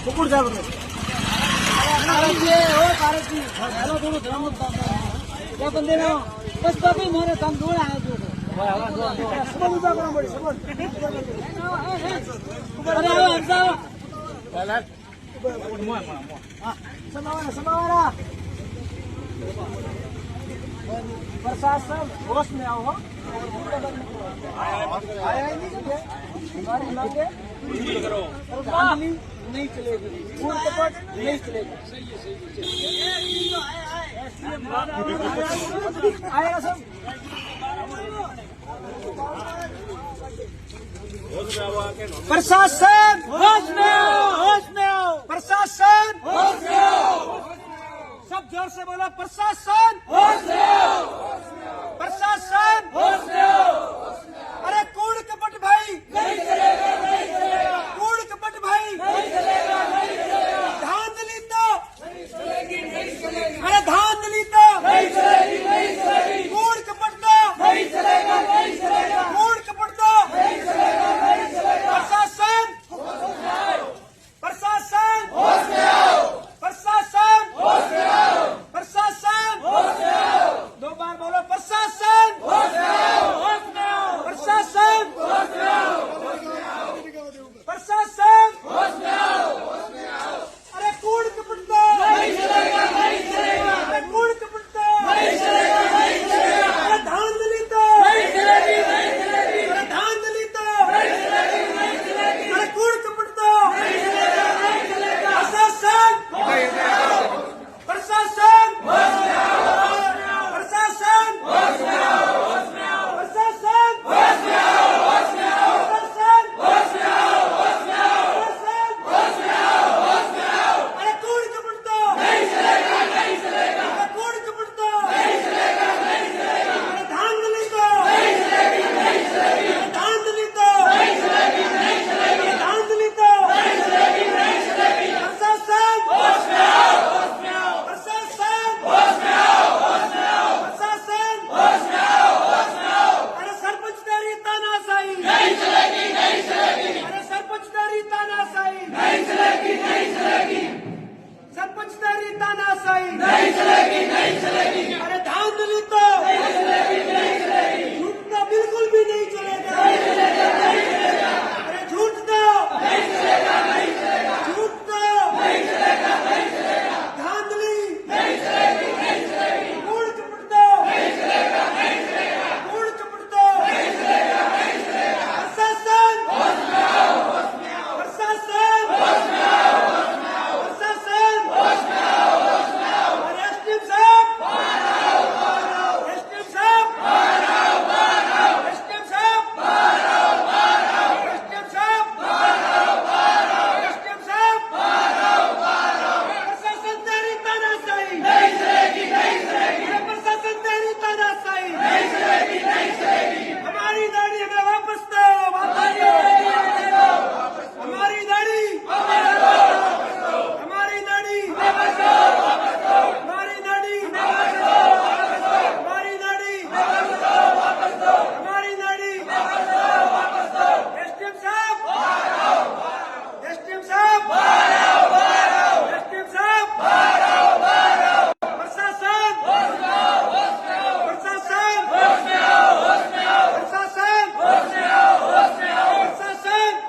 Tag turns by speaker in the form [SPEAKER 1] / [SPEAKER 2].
[SPEAKER 1] कुकुर साहब क्या बंदे ना बस बाकी मारे काम दो आए जो सब उठा करना पड़ी सब अरे आओ हम सब समावारा प्रशासन होश में आओ आया ही नहीं हमारी मांगे नहीं चलेगी पूर्ण कपट नहीं चलेगी आएगा सब प्रशासन होश में आओ प्रशासन होश में आओ सब जोर से बोलो प्रशासन होश में आओ प्रशासन होश में आओ अरे कूड़ कपट भाई नहीं चलेगा कूड़ कपट भाई नहीं चलेगा धांधली तो नहीं चलेगी अरे धांधली तो नहीं चलेगी कूड़ कपट तो नहीं चलेगा कूड़ कपट तो नहीं चलेगा प्रशासन प्रशासन होश में आओ प्रशासन होश में आओ प्रशासन होश में आओ दो बार बोलो प्रशासन होश में आओ प्रशासन होश में आओ प्रशासन होश में आओ अरे कूड़ कपट तो नहीं चलेगा अरे कूड़ कपट तो नहीं चलेगा अरे धांधली तो नहीं चलेगी अरे धांधली तो नहीं चलेगी अरे कूड़ कपट तो नहीं चलेगा प्रशासन प्रशासन होश में आओ प्रशासन होश में आओ प्रशासन होश में आओ प्रशासन होश में आओ अरे कूड़ कपट तो नहीं चलेगा अरे कूड़ कपट तो नहीं चलेगा अरे धांधली तो नहीं चलेगी अरे धांधली तो नहीं चलेगी धांधली तो नहीं चलेगी प्रशासन होश में आओ प्रशासन होश में आओ प्रशासन होश में आओ अरे सरपंचदारी तानाशाही नहीं चलेगी अरे सरपंचदारी तानाशाही नहीं चलेगी सरपंचदारी तानाशाही नहीं चलेगी अरे धांधली तो नहीं चलेगी झूठ तो बिल्कुल भी नहीं चलेगा अरे झूठ तो नहीं चलेगा झूठ तो नहीं चलेगा धांधली नहीं चलेगी कूड़ कपट तो नहीं चलेगा कूड़ कपट तो नहीं चलेगा प्रशासन होश में आओ प्रशासन होश में आओ प्रशासन होश में आओ अरे एसडीएम साहब बाहर आओ एसडीएम साहब बाहर आओ एसडीएम साहब बाहर आओ एसडीएम साहब बाहर आओ एसडीएम साहब बाहर आओ प्रशासन तेरी तानाशाही नहीं चलेगी प्रशासन तेरी तानाशाही नहीं चलेगी हमारी दाढ़ी हमें वापस दो हमारी दाढ़ी हमारी दाढ़ी हमारी दाढ़ी हमारी दाढ़ी हमारी दाढ़ी एसडीएम साहब एसडीएम साहब एसडीएम साहब प्रशासन प्रशासन प्रशासन प्रशासन